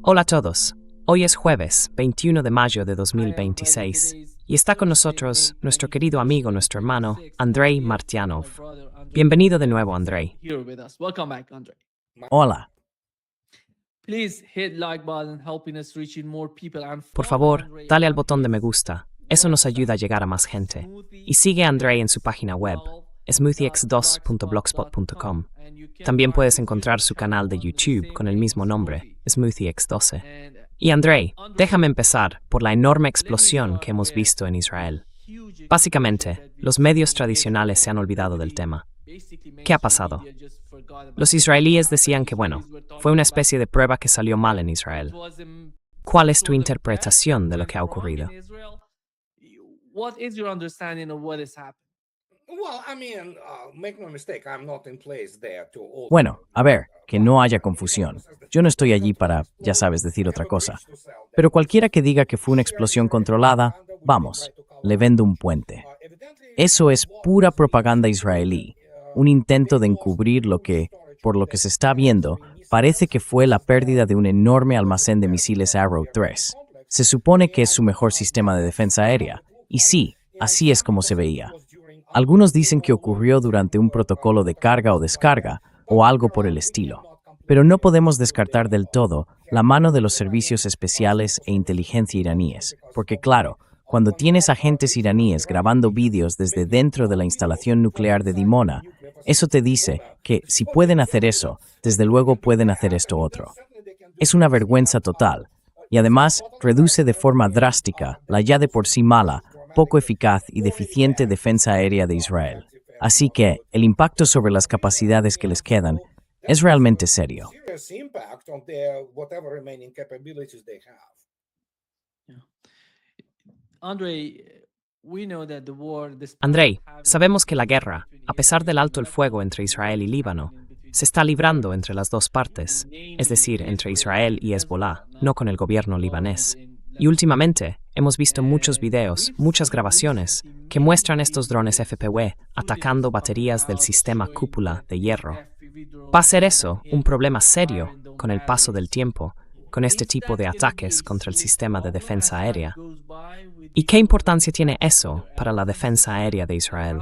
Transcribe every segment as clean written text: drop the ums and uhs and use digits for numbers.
Hola a todos. Hoy es jueves, 21 de mayo de 2026, y está con nosotros nuestro querido amigo, nuestro hermano, Andrei Martyanov. Bienvenido de nuevo, Andrei. Hola. Por favor, dale al botón de me gusta. Eso nos ayuda a llegar a más gente. Y sigue a Andrei en su página web, smoothiex2.blogspot.com. También puedes encontrar su canal de YouTube con el mismo nombre, SmoothieX12. Y Andrei, déjame empezar por la enorme explosión que hemos visto en Israel. Básicamente, los medios tradicionales se han olvidado del tema. ¿Qué ha pasado? Los israelíes decían que, fue una especie de prueba que salió mal en Israel. ¿Cuál es tu interpretación de lo que ha ocurrido? Bueno, a ver, que no haya confusión. Yo no estoy allí para, ya sabes, decir otra cosa. Pero cualquiera que diga que fue una explosión controlada, vamos, le vendo un puente. Eso es pura propaganda israelí, un intento de encubrir lo que, por lo que se está viendo, parece que fue la pérdida de un enorme almacén de misiles Arrow 3. Se supone que es su mejor sistema de defensa aérea, y sí, así es como se veía. Algunos dicen que ocurrió durante un protocolo de carga o descarga, o algo por el estilo. Pero no podemos descartar del todo la mano de los servicios especiales e inteligencia iraníes, porque claro, cuando tienes agentes iraníes grabando vídeos desde dentro de la instalación nuclear de Dimona, eso te dice que si pueden hacer eso, desde luego pueden hacer esto otro. Es una vergüenza total, y además reduce de forma drástica la ya de por sí mala, poco eficaz y deficiente defensa aérea de Israel. Así que el impacto sobre las capacidades que les quedan es realmente serio. Andrei, sabemos que la guerra, a pesar del alto el fuego entre Israel y Líbano, se está librando entre las dos partes, es decir, entre Israel y Hezbollah, no con el gobierno libanés. Y últimamente hemos visto muchos videos, muchas grabaciones, que muestran estos drones FPV atacando baterías del sistema cúpula de hierro. ¿Va a ser eso un problema serio con el paso del tiempo, con este tipo de ataques contra el sistema de defensa aérea? ¿Y qué importancia tiene eso para la defensa aérea de Israel?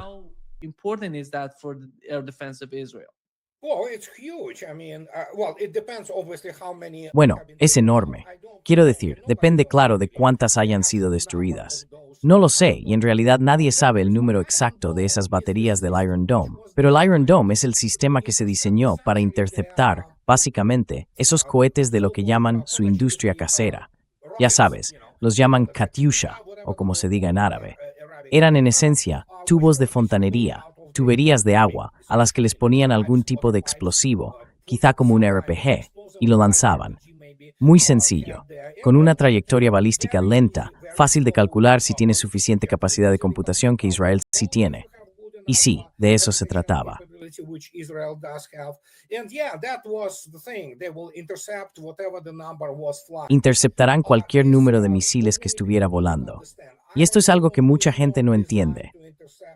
Bueno, es enorme. Quiero decir, depende claro de cuántas hayan sido destruidas. No lo sé, y en realidad nadie sabe el número exacto de esas baterías del Iron Dome, pero el Iron Dome es el sistema que se diseñó para interceptar, básicamente, esos cohetes de lo que llaman su industria casera. Ya sabes, los llaman Katyusha, o como se diga en árabe. Eran en esencia tubos de fontanería, tuberías de agua, a las que les ponían algún tipo de explosivo, quizá como un RPG, y lo lanzaban. Muy sencillo, con una trayectoria balística lenta, fácil de calcular si tiene suficiente capacidad de computación que Israel sí tiene. Y sí, de eso se trataba. Interceptarán cualquier número de misiles que estuviera volando. Y esto es algo que mucha gente no entiende.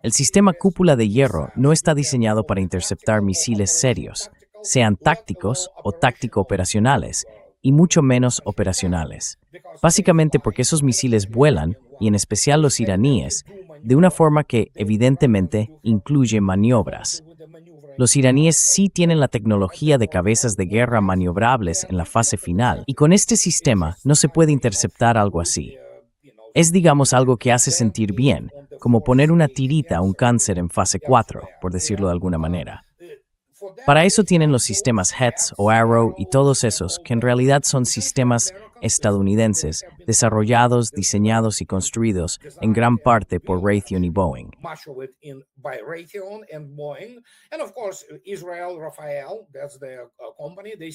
El sistema cúpula de hierro no está diseñado para interceptar misiles serios, sean tácticos o táctico-operacionales, y mucho menos operacionales. Básicamente porque esos misiles vuelan, y en especial los iraníes, de una forma que, evidentemente, incluye maniobras. Los iraníes sí tienen la tecnología de cabezas de guerra maniobrables en la fase final, y con este sistema no se puede interceptar algo así. Es, digamos, algo que hace sentir bien, como poner una tirita a un cáncer en fase 4, por decirlo de alguna manera. Para eso tienen los sistemas HETS o Arrow y todos esos, que en realidad son sistemas estadounidenses, desarrollados, diseñados y construidos en gran parte por Raytheon y Boeing.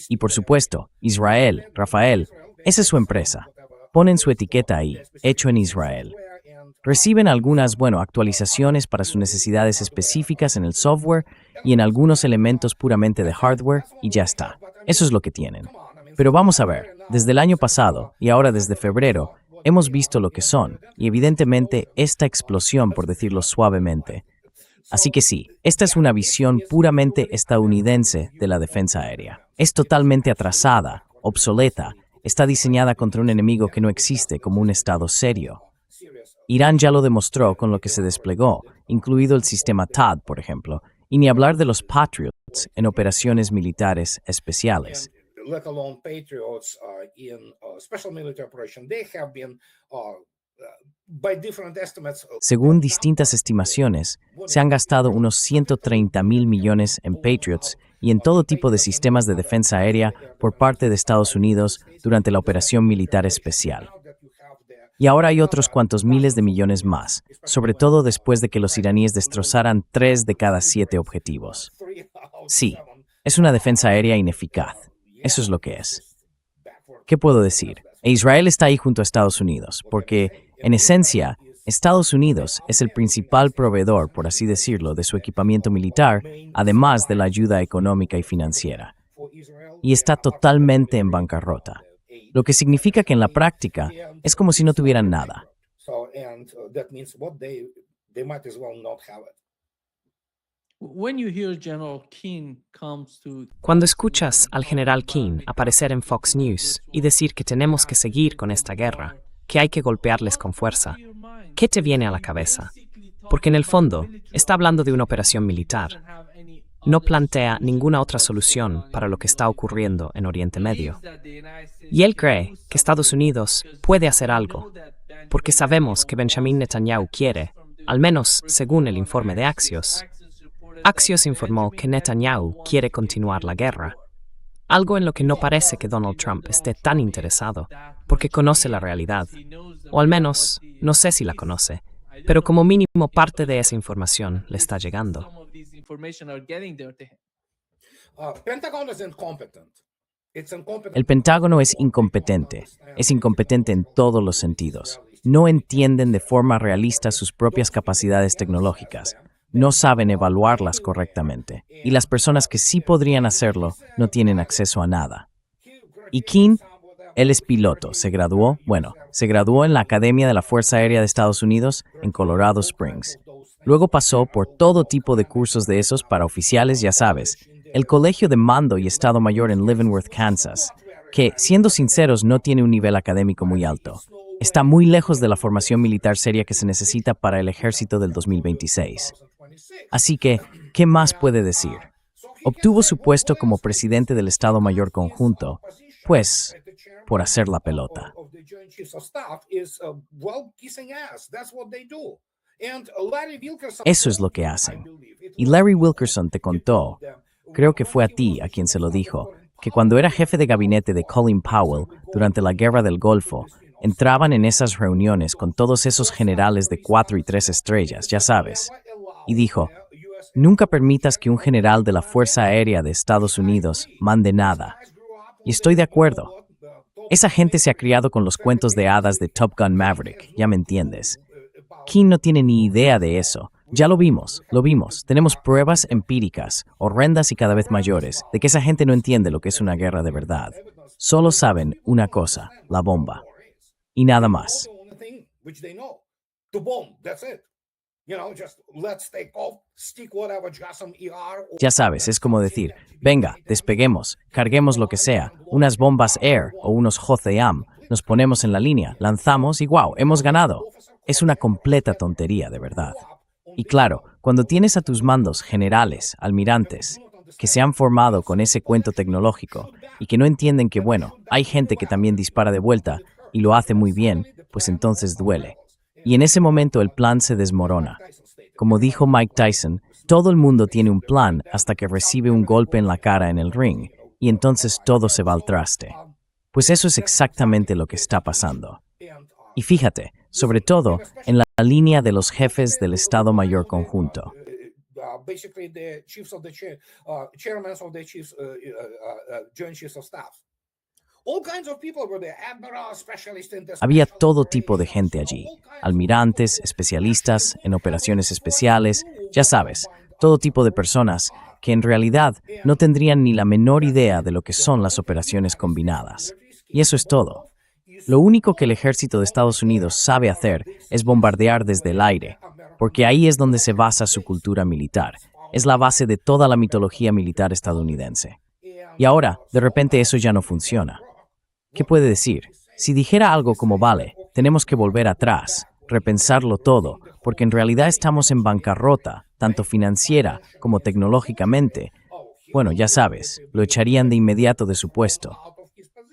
Y por supuesto, Israel, Rafael, esa es su empresa. Ponen su etiqueta ahí, hecho en Israel. Reciben algunas, actualizaciones para sus necesidades específicas en el software y en algunos elementos puramente de hardware y ya está. Eso es lo que tienen. Pero vamos a ver, desde el año pasado y ahora desde febrero, hemos visto lo que son y evidentemente esta explosión, por decirlo suavemente. Así que sí, esta es una visión puramente estadounidense de la defensa aérea. Es totalmente atrasada, obsoleta, está diseñada contra un enemigo que no existe como un Estado serio. Irán ya lo demostró con lo que se desplegó, incluido el sistema THAAD, por ejemplo, y ni hablar de los Patriots en operaciones militares especiales. Let alone Patriots in special military operation, they have been, by different estimates, Según distintas estimaciones, se han gastado unos 130,000 millones en Patriots y en todo tipo de sistemas de defensa aérea por parte de Estados Unidos durante la operación militar especial. Y ahora hay otros cuantos miles de millones más, sobre todo después de que los iraníes destrozaran 3 de cada 7 objetivos. Sí, es una defensa aérea ineficaz. Eso es lo que es. ¿Qué puedo decir? Israel está ahí junto a Estados Unidos, porque, en esencia, Estados Unidos es el principal proveedor, por así decirlo, de su equipamiento militar, además de la ayuda económica y financiera. Y está totalmente en bancarrota, lo que significa que en la práctica es como si no tuvieran nada. Cuando escuchas al general Keane aparecer en Fox News y decir que tenemos que seguir con esta guerra, que hay que golpearles con fuerza, ¿qué te viene a la cabeza? Porque en el fondo está hablando de una operación militar. No plantea ninguna otra solución para lo que está ocurriendo en Oriente Medio. Y él cree que Estados Unidos puede hacer algo, porque sabemos que Benjamin Netanyahu quiere, al menos según el informe de Axios. Axios informó que Netanyahu quiere continuar la guerra, algo en lo que no parece que Donald Trump esté tan interesado, porque conoce la realidad, o al menos, no sé si la conoce, pero como mínimo parte de esa información le está llegando. El Pentágono es incompetente en todos los sentidos. No entienden de forma realista sus propias capacidades tecnológicas. No saben evaluarlas correctamente, y las personas que sí podrían hacerlo no tienen acceso a nada. Y Keane, él es piloto, se graduó en la Academia de la Fuerza Aérea de Estados Unidos en Colorado Springs. Luego pasó por todo tipo de cursos de esos para oficiales, ya sabes, el Colegio de Mando y Estado Mayor en Leavenworth, Kansas, que, siendo sinceros, no tiene un nivel académico muy alto. Está muy lejos de la formación militar seria que se necesita para el ejército del 2026. Así que, ¿qué más puede decir? Obtuvo su puesto como presidente del Estado Mayor Conjunto, pues, por hacer la pelota. Eso es lo que hacen. Y Larry Wilkerson te contó, creo que fue a ti a quien se lo dijo, que cuando era jefe de gabinete de Colin Powell durante la Guerra del Golfo, entraban en esas reuniones con todos esos generales de 4 y 3 estrellas, ya sabes, y dijo, nunca permitas que un general de la Fuerza Aérea de Estados Unidos mande nada. Y estoy de acuerdo. Esa gente se ha criado con los cuentos de hadas de Top Gun Maverick, ya me entiendes. Keane no tiene ni idea de eso. Ya lo vimos. Tenemos pruebas empíricas, horrendas y cada vez mayores, de que esa gente no entiende lo que es una guerra de verdad. Solo saben una cosa, la bomba. Y nada más. Ya sabes, es como decir, venga, despeguemos, carguemos lo que sea, unas bombas Air o unos Jotheam, nos ponemos en la línea, lanzamos y ¡wow! Hemos ganado. Es una completa tontería, de verdad. Y claro, cuando tienes a tus mandos generales, almirantes, que se han formado con ese cuento tecnológico y que no entienden que, bueno, hay gente que también dispara de vuelta y lo hace muy bien, pues entonces duele. Y en ese momento el plan se desmorona. Como dijo Mike Tyson, todo el mundo tiene un plan hasta que recibe un golpe en la cara en el ring, y entonces todo se va al traste. Pues eso es exactamente lo que está pasando. Y fíjate, sobre todo en la línea de los jefes del Estado Mayor Conjunto. Había todo tipo de gente allí, almirantes, especialistas en operaciones especiales, ya sabes, todo tipo de personas que en realidad no tendrían ni la menor idea de lo que son las operaciones combinadas. Y eso es todo. Lo único que el ejército de Estados Unidos sabe hacer es bombardear desde el aire, porque ahí es donde se basa su cultura militar. Es la base de toda la mitología militar estadounidense. Y ahora, de repente, eso ya no funciona. ¿Qué puede decir? Si dijera algo como, vale, tenemos que volver atrás, repensarlo todo, porque en realidad estamos en bancarrota, tanto financiera como tecnológicamente, bueno, ya sabes, lo echarían de inmediato de su puesto.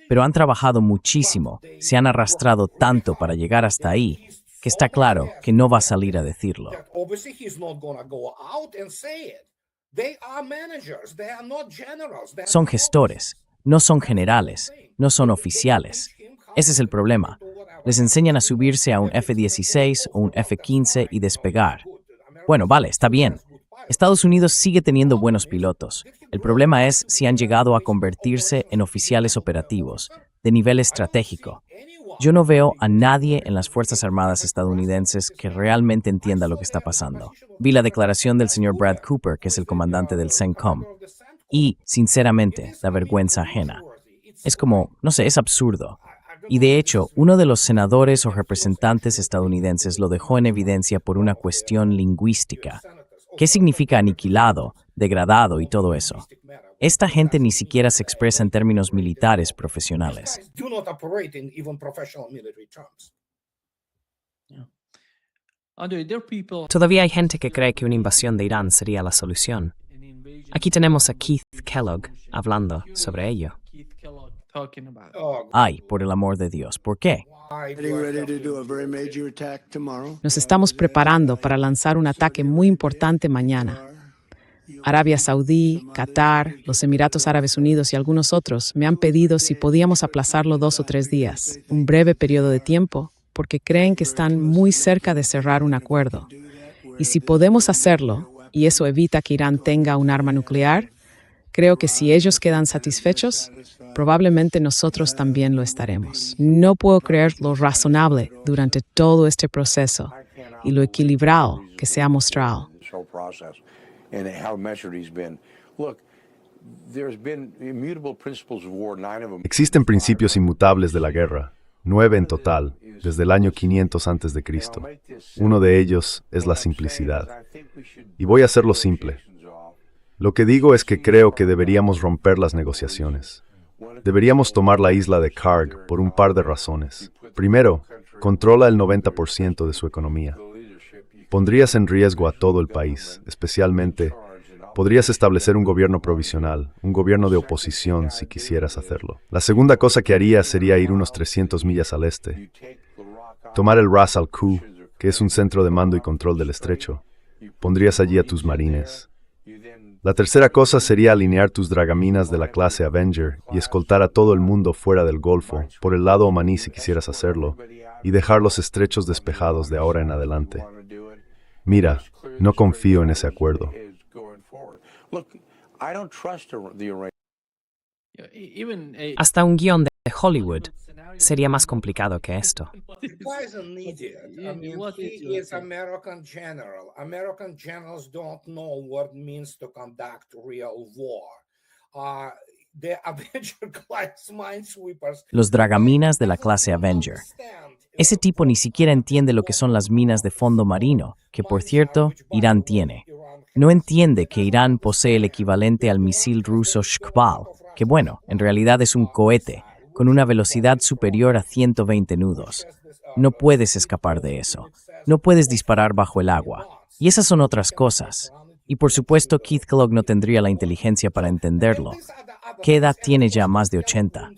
Pero han trabajado muchísimo, se han arrastrado tanto para llegar hasta ahí, que está claro que no va a salir a decirlo. Son gestores, no son generales, no son oficiales. Ese es el problema. Les enseñan a subirse a un F-16 o un F-15 y despegar. Bueno, vale, está bien. Estados Unidos sigue teniendo buenos pilotos. El problema es si han llegado a convertirse en oficiales operativos, de nivel estratégico. Yo no veo a nadie en las Fuerzas Armadas estadounidenses que realmente entienda lo que está pasando. Vi la declaración del señor Brad Cooper, que es el comandante del CENTCOM, y, sinceramente, la vergüenza ajena. Es como, no sé, es absurdo. Y de hecho, uno de los senadores o representantes estadounidenses lo dejó en evidencia por una cuestión lingüística. ¿Qué significa aniquilado, degradado y todo eso? Esta gente ni siquiera se expresa en términos militares profesionales. Todavía hay gente que cree que una invasión de Irán sería la solución. Aquí tenemos a Keith Kellogg hablando sobre ello. Ay, por el amor de Dios, ¿por qué? Nos estamos preparando para lanzar un ataque muy importante mañana. Arabia Saudí, Qatar, los Emiratos Árabes Unidos y algunos otros me han pedido si podíamos aplazarlo 2 o 3 días, un breve periodo de tiempo, porque creen que están muy cerca de cerrar un acuerdo. Y si podemos hacerlo, y eso evita que Irán tenga un arma nuclear, creo que si ellos quedan satisfechos, probablemente nosotros también lo estaremos. No puedo creer lo razonable durante todo este proceso y lo equilibrado que se ha mostrado. Existen principios inmutables de la guerra, 9 en total, desde el año 500 a.C. Uno de ellos es la simplicidad. Y voy a hacerlo simple. Lo que digo es que creo que deberíamos romper las negociaciones. Deberíamos tomar la isla de Karg por un par de razones. Primero, controla el 90% de su economía. Pondrías en riesgo a todo el país, especialmente, podrías establecer un gobierno provisional, un gobierno de oposición si quisieras hacerlo. La segunda cosa que haría sería ir unos 300 millas al este, tomar el Ras Al Khor, que es un centro de mando y control del estrecho. Pondrías allí a tus marines. La tercera cosa sería alinear tus dragaminas de la clase Avenger y escoltar a todo el mundo fuera del Golfo, por el lado omaní si quisieras hacerlo, y dejar los estrechos despejados de ahora en adelante. Mira, no confío en ese acuerdo. Hasta un guión de Hollywood sería más complicado que esto. Why is an idiot? I mean, he is American general. American generals don't know what it means to conduct real war. The Avenger class minesweepers. Los dragaminas de la clase Avenger. Ese tipo ni siquiera entiende lo que son las minas de fondo marino, que por cierto, Irán tiene. No entiende que Irán posee el equivalente al misil ruso Shkval, que bueno, en realidad es un cohete, con una velocidad superior a 120 nudos. No puedes escapar de eso. No puedes disparar bajo el agua. Y esas son otras cosas. Y por supuesto, Keith Kellogg no tendría la inteligencia para entenderlo. ¿Qué edad tiene ya? Más de 80.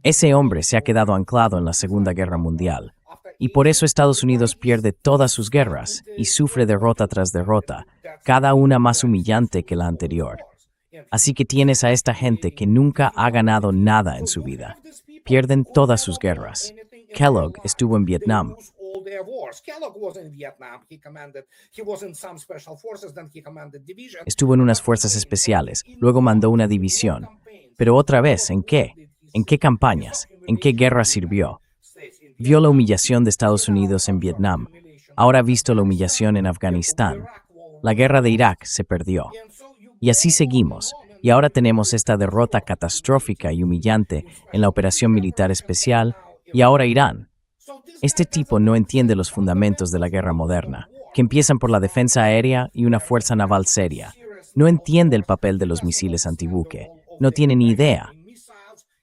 Ese hombre se ha quedado anclado en la Segunda Guerra Mundial. Y por eso Estados Unidos pierde todas sus guerras y sufre derrota tras derrota, cada una más humillante que la anterior. Así que tienes a esta gente que nunca ha ganado nada en su vida. Pierden todas sus guerras. Kellogg estuvo en Vietnam. Estuvo en unas fuerzas especiales, luego mandó una división. Pero otra vez, ¿en qué? ¿En qué campañas? ¿En qué guerra sirvió? Vio la humillación de Estados Unidos en Vietnam. Ahora ha visto la humillación en Afganistán. La guerra de Irak se perdió. Y así seguimos. Y ahora tenemos esta derrota catastrófica y humillante en la operación militar especial, y ahora Irán. Este tipo no entiende los fundamentos de la guerra moderna, que empiezan por la defensa aérea y una fuerza naval seria. No entiende el papel de los misiles antibuque. No tiene ni idea.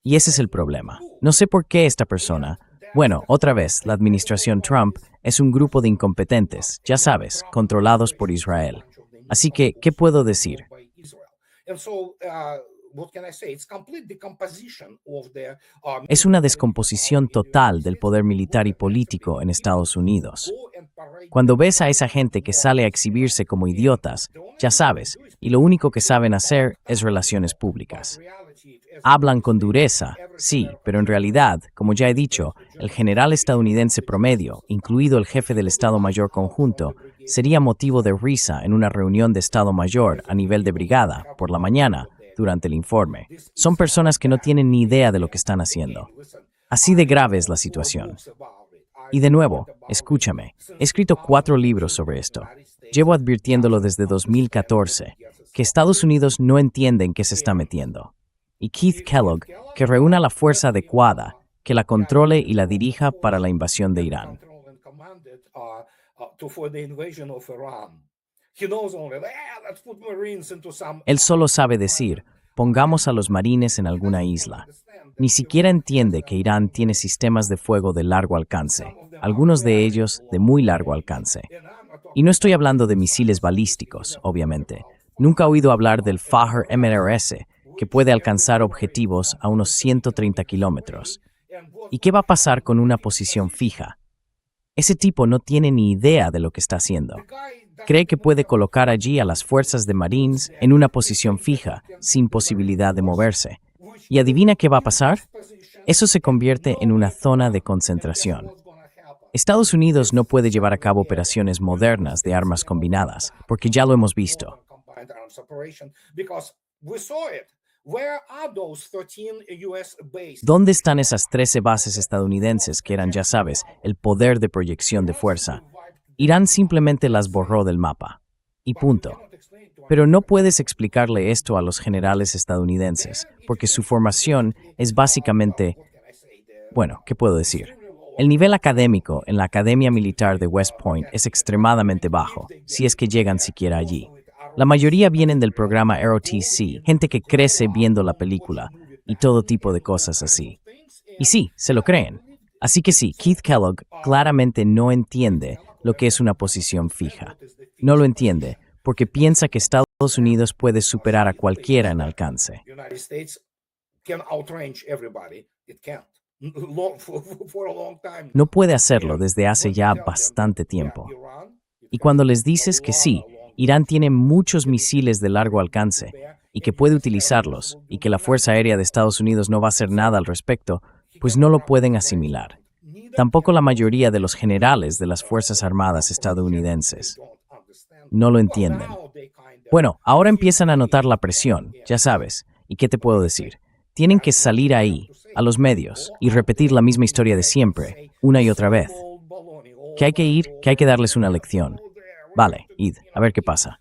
Y ese es el problema. No sé por qué esta persona, bueno, otra vez, la administración Trump es un grupo de incompetentes, ya sabes, controlados por Israel. Así que, ¿qué puedo decir? Es una descomposición total del poder militar y político en Estados Unidos. Cuando ves a esa gente que sale a exhibirse como idiotas, ya sabes, y lo único que saben hacer es relaciones públicas. Hablan con dureza, sí, pero en realidad, como ya he dicho, el general estadounidense promedio, incluido el jefe del Estado Mayor Conjunto, sería motivo de risa en una reunión de Estado Mayor a nivel de brigada, por la mañana, durante el informe. Son personas que no tienen ni idea de lo que están haciendo. Así de grave es la situación. Y de nuevo, escúchame, he escrito 4 libros sobre esto. Llevo advirtiéndolo desde 2014, que Estados Unidos no entiende en qué se está metiendo. Y Keith Kellogg, que reúna la fuerza adecuada, que la controle y la dirija para la invasión de Irán. Él solo sabe decir, pongamos a los marines en alguna isla. Ni siquiera entiende que Irán tiene sistemas de fuego de largo alcance, algunos de ellos de muy largo alcance. Y no estoy hablando de misiles balísticos, obviamente. Nunca he oído hablar del Fajar MRS, que puede alcanzar objetivos a unos 130 kilómetros. ¿Y qué va a pasar con una posición fija? Ese tipo no tiene ni idea de lo que está haciendo. Cree que puede colocar allí a las fuerzas de Marines en una posición fija, sin posibilidad de moverse. ¿Y adivina qué va a pasar? Eso se convierte en una zona de concentración. Estados Unidos no puede llevar a cabo operaciones modernas de armas combinadas, porque ya lo hemos visto. ¿Dónde están esas 13 bases estadounidenses que eran, ya sabes, el poder de proyección de fuerza? Irán simplemente las borró del mapa. Y punto. Pero no puedes explicarle esto a los generales estadounidenses, porque su formación es básicamente, bueno, ¿qué puedo decir? El nivel académico en la Academia Militar de West Point es extremadamente bajo, si es que llegan siquiera allí. La mayoría vienen del programa ROTC, gente que crece viendo la película y todo tipo de cosas así. Y sí, se lo creen. Así que sí, Keith Kellogg claramente no entiende lo que es una posición fija. No lo entiende porque piensa que Estados Unidos puede superar a cualquiera en alcance. No puede hacerlo desde hace ya bastante tiempo. Y cuando les dices que sí, Irán tiene muchos misiles de largo alcance y que puede utilizarlos y que la Fuerza Aérea de Estados Unidos no va a hacer nada al respecto, pues no lo pueden asimilar. Tampoco la mayoría de los generales de las Fuerzas Armadas estadounidenses. No lo entienden. Bueno, ahora empiezan a notar la presión, ya sabes. ¿Y qué te puedo decir? Tienen que salir ahí, a los medios, y repetir la misma historia de siempre, una y otra vez. Que hay que ir, que hay que darles una lección. Vale, id, a ver qué pasa.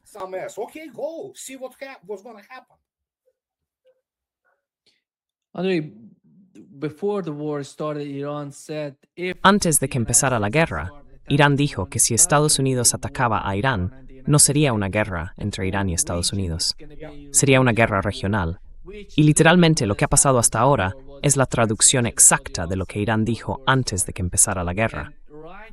Antes de que empezara la guerra, Irán dijo que si Estados Unidos atacaba a Irán, no sería una guerra entre Irán y Estados Unidos. Sería una guerra regional. Y literalmente lo que ha pasado hasta ahora es la traducción exacta de lo que Irán dijo antes de que empezara la guerra.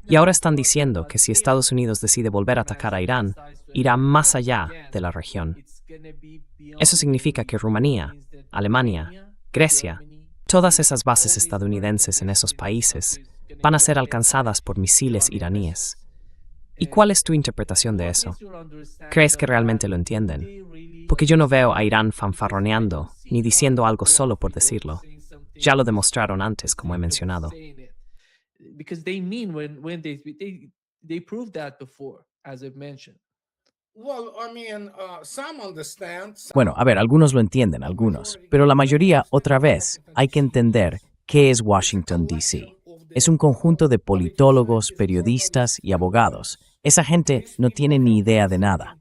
Y ahora están diciendo que si Estados Unidos decide volver a atacar a Irán, irá más allá de la región. Eso significa que Rumanía, Alemania, Grecia, todas esas bases estadounidenses en esos países van a ser alcanzadas por misiles iraníes. ¿Y cuál es tu interpretación de eso? ¿Crees que realmente lo entienden? Porque yo no veo a Irán fanfarroneando ni diciendo algo solo por decirlo. Ya lo demostraron antes, como he mencionado. Bueno, a ver, algunos lo entienden, algunos. Pero la mayoría, otra vez, hay que entender qué es Washington, D.C. Es un conjunto de politólogos, periodistas y abogados. Esa gente no tiene ni idea de nada.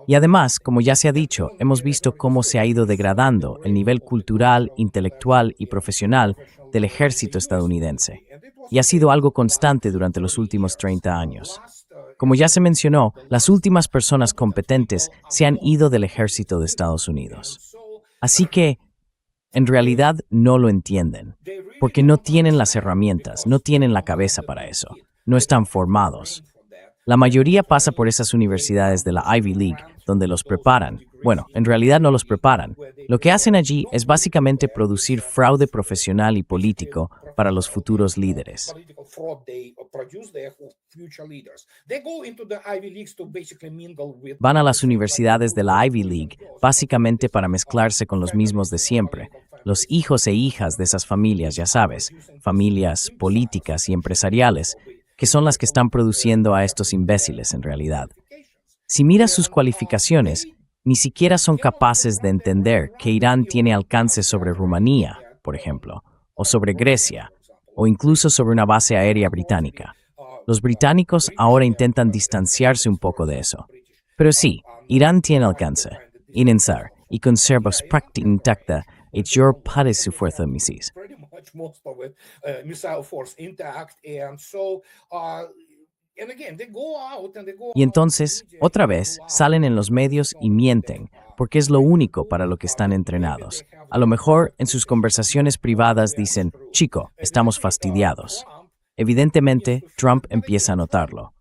Y además, como ya se ha dicho, hemos visto cómo se ha ido degradando el nivel cultural, intelectual y profesional del ejército estadounidense. Y ha sido algo constante durante los últimos 30 años. Como ya se mencionó, las últimas personas competentes se han ido del ejército de Estados Unidos. Así que, En realidad no lo entienden, porque no tienen las herramientas, no tienen la cabeza para eso, no están formados. La mayoría pasa por esas universidades de la Ivy League, donde los preparan. Bueno, en realidad no los preparan. Lo que hacen allí es básicamente producir fraude profesional y político para los futuros líderes. Van a las universidades de la Ivy League básicamente para mezclarse con los mismos de siempre, los hijos e hijas de esas familias, ya sabes, familias políticas y empresariales, que son las que están produciendo a estos imbéciles en realidad. Si miras sus cualificaciones, ni siquiera son capaces de entender que Irán tiene alcance sobre Rumanía, por ejemplo, o sobre Grecia, o incluso sobre una base aérea británica. Los británicos ahora intentan distanciarse un poco de eso. Pero sí, Irán tiene alcance, inensar, y conserva prácticamente intacta el mayor parte de su fuerza de misiles. Most of it, missile force intact, and so and again they go out and they go. Y entonces, otra vez, salen en los medios y mienten, porque es lo único para lo que están entrenados. A lo mejor, en sus conversaciones privadas dicen, chico, estamos fastidiados. Evidentemente, Trump empieza a notarlo.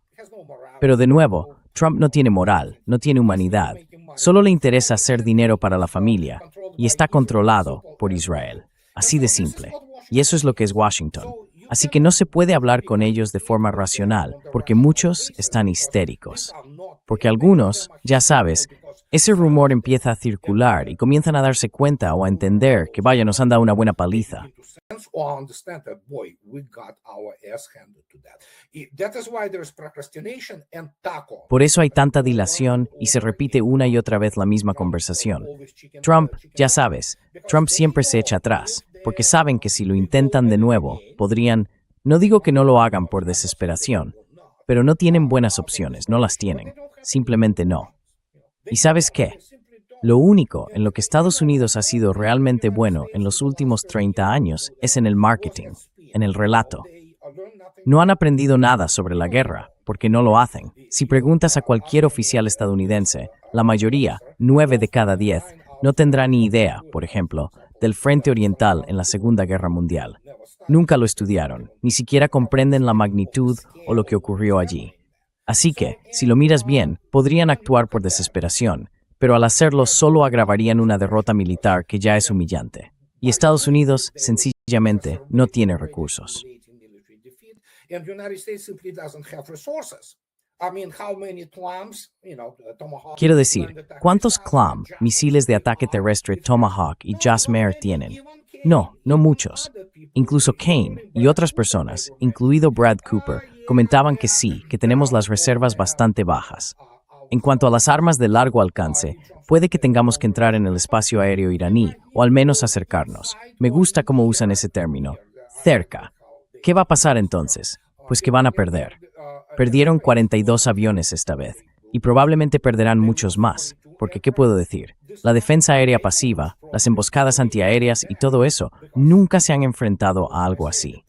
Pero de nuevo, Trump no tiene moral, no tiene humanidad. Solo le interesa hacer dinero para la familia, y está controlado por Israel. Así de simple. Y eso es lo que es Washington. Así que no se puede hablar con ellos de forma racional, porque muchos están histéricos. Porque algunos, ya sabes, ese rumor empieza a circular y comienzan a darse cuenta o a entender que vaya, nos han dado una buena paliza. Por eso hay tanta dilación y se repite una y otra vez la misma conversación. Trump, ya sabes, Trump siempre se echa atrás, porque saben que si lo intentan de nuevo, podrían, no digo que no lo hagan por desesperación, pero no tienen buenas opciones, no las tienen, simplemente no. ¿Y sabes qué? Lo único en lo que Estados Unidos ha sido realmente bueno en los últimos 30 años es en el marketing, en el relato. No han aprendido nada sobre la guerra, porque no lo hacen. Si preguntas a cualquier oficial estadounidense, la mayoría, 9 de cada 10, no tendrá ni idea, por ejemplo, del Frente Oriental en la Segunda Guerra Mundial. Nunca lo estudiaron, ni siquiera comprenden la magnitud o lo que ocurrió allí. Así que, si lo miras bien, podrían actuar por desesperación, pero al hacerlo solo agravarían una derrota militar que ya es humillante. Y Estados Unidos, sencillamente, no tiene recursos. Quiero decir, ¿cuántos CLAM, misiles de ataque terrestre Tomahawk y JASMER tienen? No muchos. Incluso Kane y otras personas, incluido Brad Cooper, comentaban que sí, que tenemos las reservas bastante bajas. En cuanto a las armas de largo alcance, puede que tengamos que entrar en el espacio aéreo iraní, o al menos acercarnos. Me gusta cómo usan ese término. Cerca. ¿Qué va a pasar entonces? Pues que van a perder. Perdieron 42 aviones esta vez, y probablemente perderán muchos más, porque ¿qué puedo decir? La defensa aérea pasiva, las emboscadas antiaéreas y todo eso nunca se han enfrentado a algo así.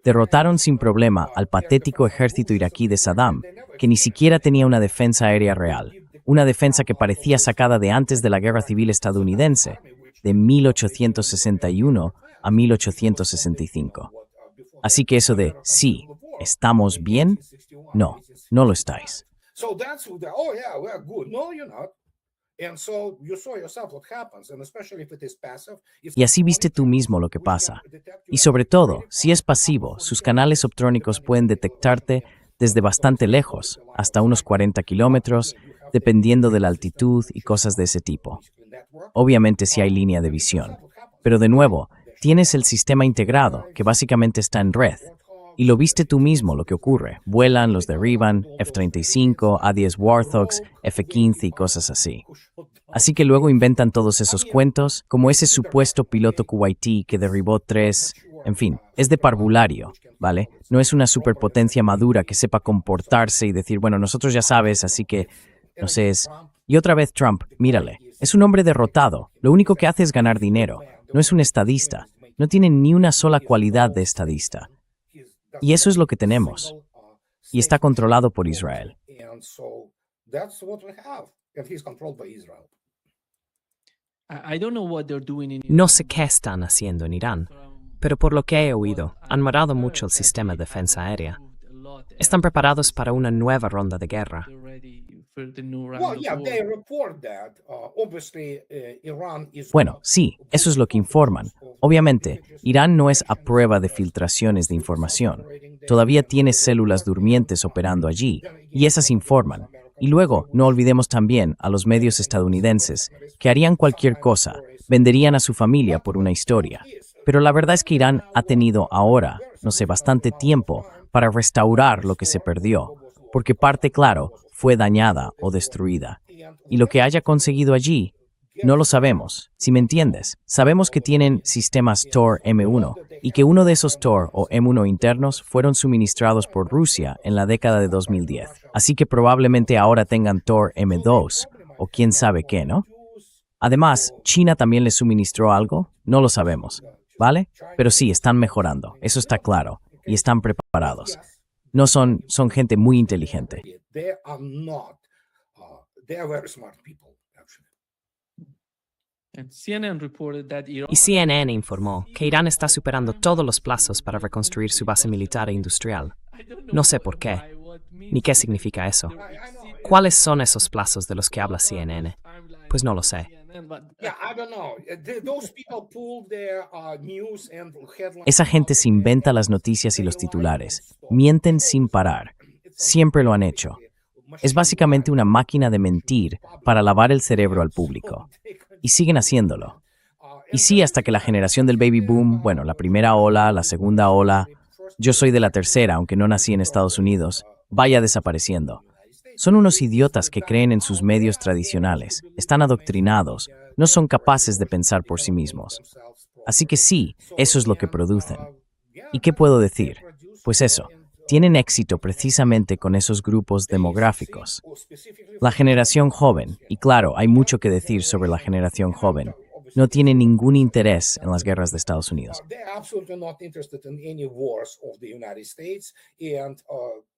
Derrotaron sin problema al patético ejército iraquí de Saddam, que ni siquiera tenía una defensa aérea real, una defensa que parecía sacada de antes de la Guerra Civil estadounidense, de 1861 a 1865. Así que eso de, sí, ¿estamos bien? No lo estáis. Y así viste tú mismo lo que pasa. Y sobre todo, si es pasivo, sus canales optrónicos pueden detectarte desde bastante lejos, hasta unos 40 kilómetros, dependiendo de la altitud y cosas de ese tipo. Obviamente si hay línea de visión. Pero de nuevo, tienes el sistema integrado, que básicamente está en red. Y lo viste tú mismo lo que ocurre. Vuelan, los derriban, F-35, A-10 Warthogs, F-15 y cosas así. Así que luego inventan todos esos cuentos, como ese supuesto piloto kuwaití que derribó 3, en fin, es de parvulario, ¿vale? No es una superpotencia madura que sepa comportarse y decir, bueno, nosotros ya sabes, así que, no sé, es... Y otra vez Trump, mírale, es un hombre derrotado, lo único que hace es ganar dinero, no es un estadista, no tiene ni una sola cualidad de estadista. Y eso es lo que tenemos. Y está controlado por Israel. No sé qué están haciendo en Irán, pero por lo que he oído, han mejorado mucho el sistema de defensa aérea. Están preparados para una nueva ronda de guerra. Well, yeah, they report that. Obviously, Iran is Bueno, not sí, eso es lo que informan. Obviamente, Irán no es a prueba de filtraciones de información. Todavía tiene células durmientes operando allí, y esas informan. Y luego, no olvidemos también a los medios estadounidenses, que harían cualquier cosa, venderían a su familia por una historia. Pero la verdad es que Irán ha tenido ahora, no sé, bastante tiempo para restaurar lo que se perdió, porque parte, claro, fue dañada o destruida. Y lo que haya conseguido allí, no lo sabemos, si me entiendes. Sabemos que tienen sistemas Tor M1 y que uno de esos Tor o M1 internos fueron suministrados por Rusia en la década de 2010. Así que probablemente ahora tengan Tor M2 o quién sabe qué, ¿no? Además, ¿China también les suministró algo? No lo sabemos, ¿vale? Pero sí, están mejorando, eso está claro, y están preparados. No son gente muy inteligente. They are not. They are very smart people, actually. Y CNN informó que Irán está superando todos los plazos para reconstruir su base militar e industrial. No sé por qué, ni qué significa eso. ¿Cuáles son esos plazos de los que habla CNN? Pues no lo sé. Yeah, I don't know. Those people pull their news and headlines. Esa gente se inventa las noticias y los titulares. Mienten sin parar. Siempre lo han hecho. Es básicamente una máquina de mentir para lavar el cerebro al público. Y siguen haciéndolo. Y sí, hasta que la generación del baby boom, bueno, la primera ola, la segunda ola, yo soy de la tercera, aunque no nací en Estados Unidos, vaya desapareciendo. Son unos idiotas que creen en sus medios tradicionales, están adoctrinados, no son capaces de pensar por sí mismos. Así que sí, eso es lo que producen. ¿Y qué puedo decir? Pues eso, tienen éxito precisamente con esos grupos demográficos. La generación joven, y claro, hay mucho que decir sobre la generación joven, no tiene ningún interés en las guerras de Estados Unidos. They're absolutely not interested in any wars of the United States, and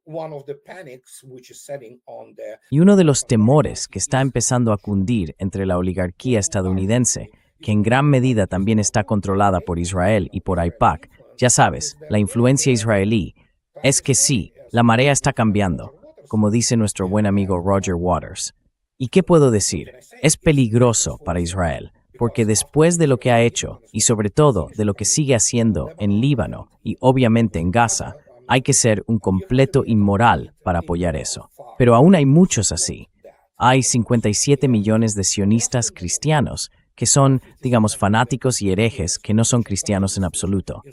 one of the panics which is setting on the Y uno de los temores que está empezando a cundir entre la oligarquía estadounidense, que en gran medida también está controlada por Israel y por AIPAC, ya sabes, la influencia israelí, es que sí, la marea está cambiando, como dice nuestro buen amigo Roger Waters. ¿Y qué puedo decir? Es peligroso para Israel, porque después de lo que ha hecho, y sobre todo de lo que sigue haciendo en Líbano y obviamente en Gaza, hay que ser un completo inmoral para apoyar eso. Pero aún hay muchos así. Hay 57 millones de sionistas cristianos que son, digamos, fanáticos y herejes que no son cristianos en absoluto.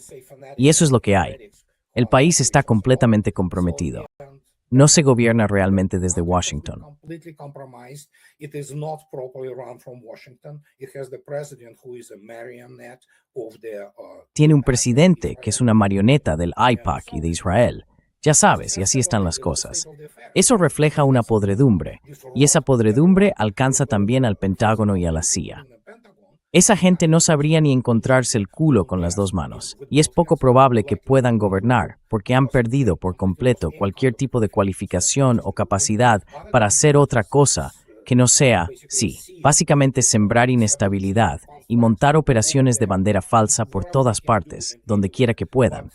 Y eso es lo que hay. El país está completamente comprometido. No se gobierna realmente desde Washington. completely compromised. It is not properly run from Washington. It has the president who is a marionette of the Tiene un presidente que es una marioneta del AIPAC y de Israel. Ya sabes, y así están las cosas. Eso refleja una podredumbre, y esa podredumbre alcanza también al Pentágono y a la CIA. Esa gente no sabría ni encontrarse el culo con las dos manos, y es poco probable que puedan gobernar, porque han perdido por completo cualquier tipo de cualificación o capacidad para hacer otra cosa que no sea, sí, básicamente sembrar inestabilidad y montar operaciones de bandera falsa por todas partes, donde quiera que puedan.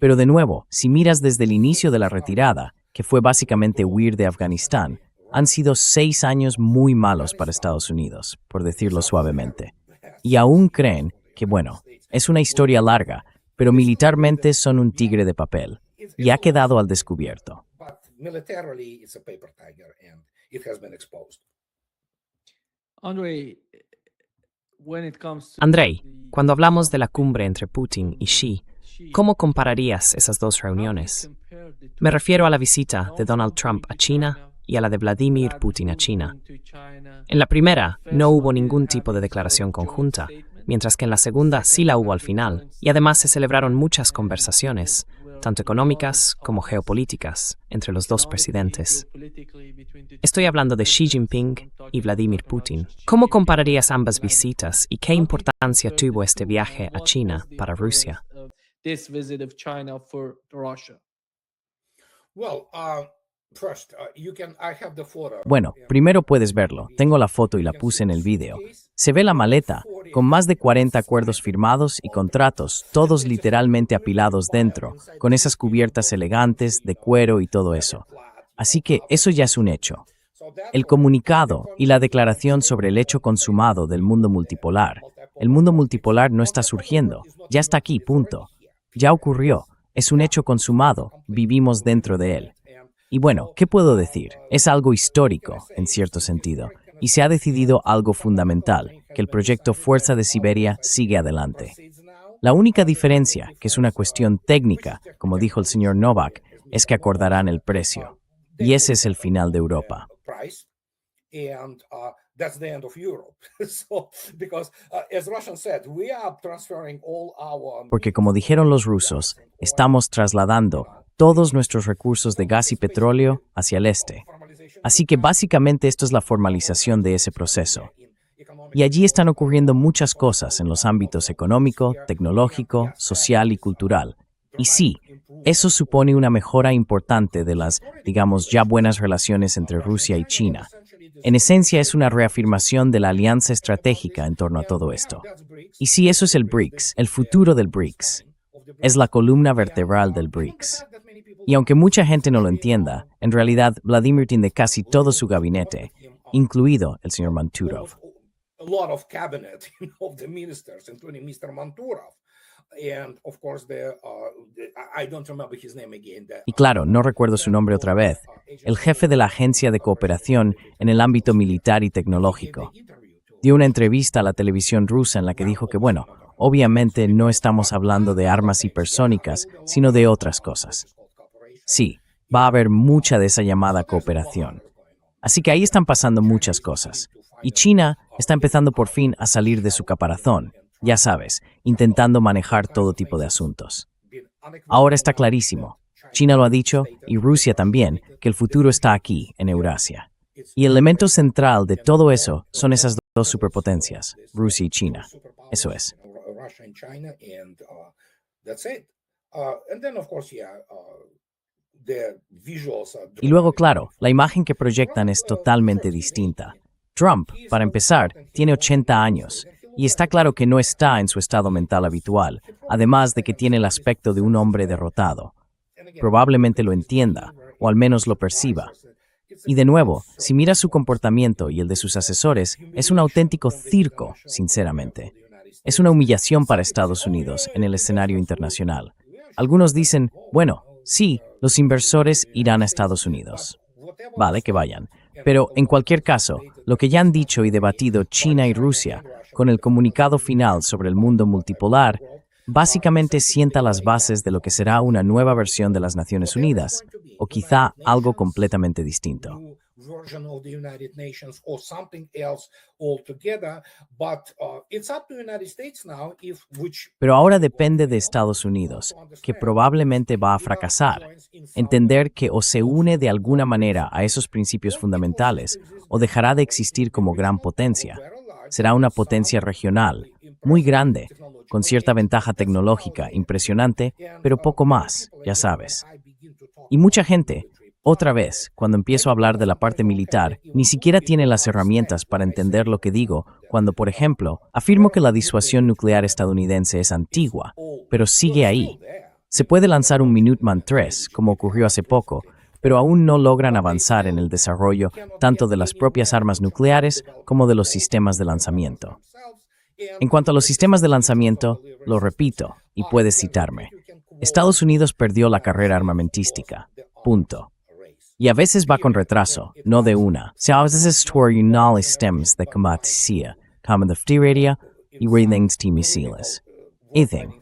Pero de nuevo, si miras desde el inicio de la retirada, que fue básicamente huir de Afganistán, han sido 6 años muy malos para Estados Unidos, por decirlo suavemente. Y aún creen que, bueno, es una historia larga, pero militarmente son un tigre de papel, y ha quedado al descubierto. but militarily it's a paper tiger and it has been exposed. Andrei, cuando hablamos de la cumbre entre Putin y Xi, ¿cómo compararías esas dos reuniones? Me refiero a la visita de Donald Trump a China y a la de Vladimir Putin a China. En la primera no hubo ningún tipo de declaración conjunta, mientras que en la segunda sí la hubo al final, y además se celebraron muchas conversaciones, tanto económicas como geopolíticas, entre los dos presidentes. Estoy hablando de Xi Jinping y Vladimir Putin. ¿Cómo compararías ambas visitas y qué importancia tuvo este viaje a China para Rusia? Well, Bueno, primero puedes verlo. Tengo la foto y la puse en el video. Se ve la maleta, con más de 40 acuerdos firmados y contratos, todos literalmente apilados dentro, con esas cubiertas elegantes, de cuero y todo eso. Así que eso ya es un hecho. El comunicado y la declaración sobre el hecho consumado del mundo multipolar. El mundo multipolar no está surgiendo, ya está aquí, punto. Ya ocurrió, es un hecho consumado, vivimos dentro de él. Y bueno, ¿qué puedo decir? Es algo histórico, en cierto sentido, y se ha decidido algo fundamental, que el proyecto Fuerza de Siberia sigue adelante. La única diferencia, que es una cuestión técnica, como dijo el señor Novak, es que acordarán el precio. Y ese es el final de Europa. Porque como dijeron los rusos, estamos trasladando todos nuestros recursos de gas y petróleo hacia el este. Así que básicamente esto es la formalización de ese proceso. Y allí están ocurriendo muchas cosas en los ámbitos económico, tecnológico, social y cultural. Y sí, eso supone una mejora importante de las, digamos, ya buenas relaciones entre Rusia y China. En esencia es una reafirmación de la alianza estratégica en torno a todo esto. Y sí, eso es el BRICS, el futuro del BRICS. Es la columna vertebral del BRICS. Y aunque mucha gente no lo entienda, en realidad Vladimir tiene casi todo su gabinete, incluido el señor Manturov. Y claro, no recuerdo su nombre otra vez, el jefe de la Agencia de Cooperación en el ámbito militar y tecnológico. Dio una entrevista a la televisión rusa en la que dijo que, bueno, obviamente no estamos hablando de armas hipersónicas, sino de otras cosas. Sí, va a haber mucha de esa llamada cooperación. Así que ahí están pasando muchas cosas. Y China está empezando por fin a salir de su caparazón, ya sabes, intentando manejar todo tipo de asuntos. Ahora está clarísimo, China lo ha dicho y Rusia también, que el futuro está aquí, en Eurasia. Y el elemento central de todo eso son esas dos superpotencias, Rusia y China. Eso es. Y luego, claro, la imagen que proyectan es totalmente distinta. Trump, para empezar, tiene 80 años, y está claro que no está en su estado mental habitual, además de que tiene el aspecto de un hombre derrotado. Probablemente lo entienda, o al menos lo perciba. Y de nuevo, si miras su comportamiento y el de sus asesores, es un auténtico circo, sinceramente. Es una humillación para Estados Unidos en el escenario internacional. Algunos dicen, bueno, sí, los inversores irán a Estados Unidos. Vale, que vayan. Pero, en cualquier caso, lo que ya han dicho y debatido China y Rusia, con el comunicado final sobre el mundo multipolar, básicamente sienta las bases de lo que será una nueva versión de las Naciones Unidas, o quizá algo completamente distinto. Pero ahora depende de Estados Unidos, que probablemente va a fracasar, entender que o se une de alguna manera a esos principios fundamentales o dejará de existir como gran potencia. Será una potencia regional, muy grande, con cierta ventaja tecnológica impresionante, pero poco más, ya sabes. Y mucha gente, otra vez, cuando empiezo a hablar de la parte militar, ni siquiera tiene las herramientas para entender lo que digo cuando, por ejemplo, afirmo que la disuasión nuclear estadounidense es antigua, pero sigue ahí. Se puede lanzar un Minuteman III, como ocurrió hace poco, pero aún no logran avanzar en el desarrollo tanto de las propias armas nucleares como de los sistemas de lanzamiento. En cuanto a los sistemas de lanzamiento, lo repito, y puedes citarme. Estados Unidos perdió la carrera armamentística. Punto. Y a veces va con retraso, no de una. Se a veces tuvo stems de combatía, como de ftiradia y ratings de misiles. Ethan.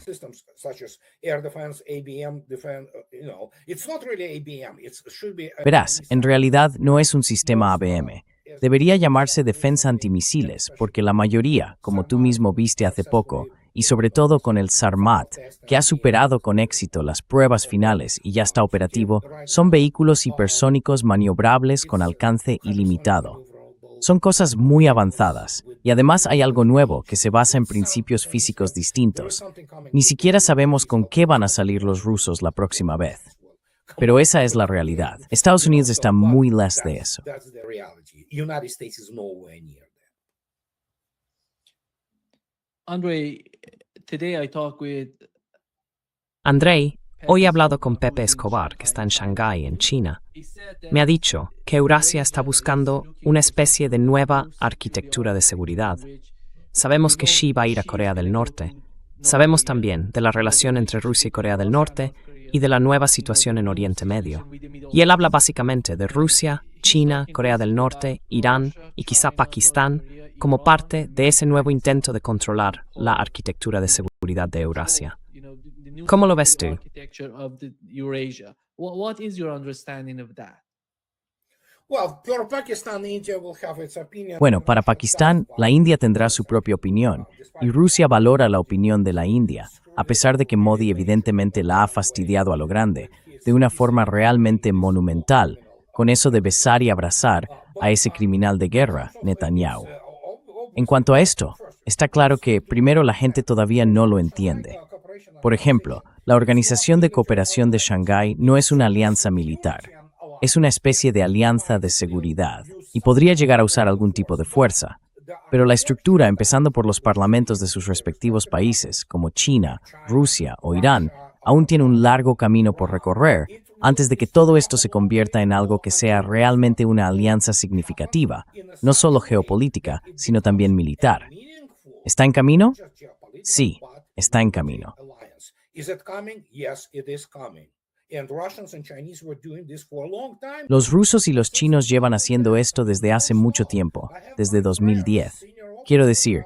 Verás, en realidad no es un sistema ABM. Debería llamarse defensa antimisiles, porque la mayoría, como tú mismo viste hace poco, y sobre todo con el Sarmat, que ha superado con éxito las pruebas finales y ya está operativo, son vehículos hipersónicos maniobrables con alcance ilimitado. Son cosas muy avanzadas, y además hay algo nuevo que se basa en principios físicos distintos. Ni siquiera sabemos con qué van a salir los rusos la próxima vez. Pero esa es la realidad. Estados Unidos está muy lejos de eso. That's the reality. United States is nowhere near that. Andre, today I talked with Andrei, hoy he hablado con Pepe Escobar, que está en Shanghái, en China. Me ha dicho que Eurasia está buscando una especie de nueva arquitectura de seguridad. Sabemos que Xi va a ir a Corea del Norte. Sabemos también de la relación entre Rusia y Corea del Norte y de la nueva situación en Oriente Medio. Y él habla básicamente de Rusia, China, Corea del Norte, Irán y quizá Pakistán como parte de ese nuevo intento de controlar la arquitectura de seguridad de Eurasia. ¿Cómo lo ves tú? architecture of the Eurasia. What is your understanding of that? Well, for Pakistan, India will have its opinion. Bueno, para Pakistán, la India tendrá su propia opinión, y Rusia valora la opinión de la India, a pesar de que Modi evidentemente la ha fastidiado a lo grande, de una forma realmente monumental, con eso de besar y abrazar a ese criminal de guerra, Netanyahu. En cuanto a esto, está claro que, primero, la gente todavía no lo entiende. Por ejemplo, la Organización de Cooperación de Shanghái no es una alianza militar. Es una especie de alianza de seguridad y podría llegar a usar algún tipo de fuerza. Pero la estructura, empezando por los parlamentos de sus respectivos países, como China, Rusia o Irán, aún tiene un largo camino por recorrer antes de que todo esto se convierta en algo que sea realmente una alianza significativa, no solo geopolítica, sino también militar. ¿Está en camino? Sí, está en camino. Is it coming? Yes, it is coming. And Russians and Chinese were doing this for a long time. Los rusos y los chinos llevan haciendo esto desde hace mucho tiempo, desde 2010. Quiero decir,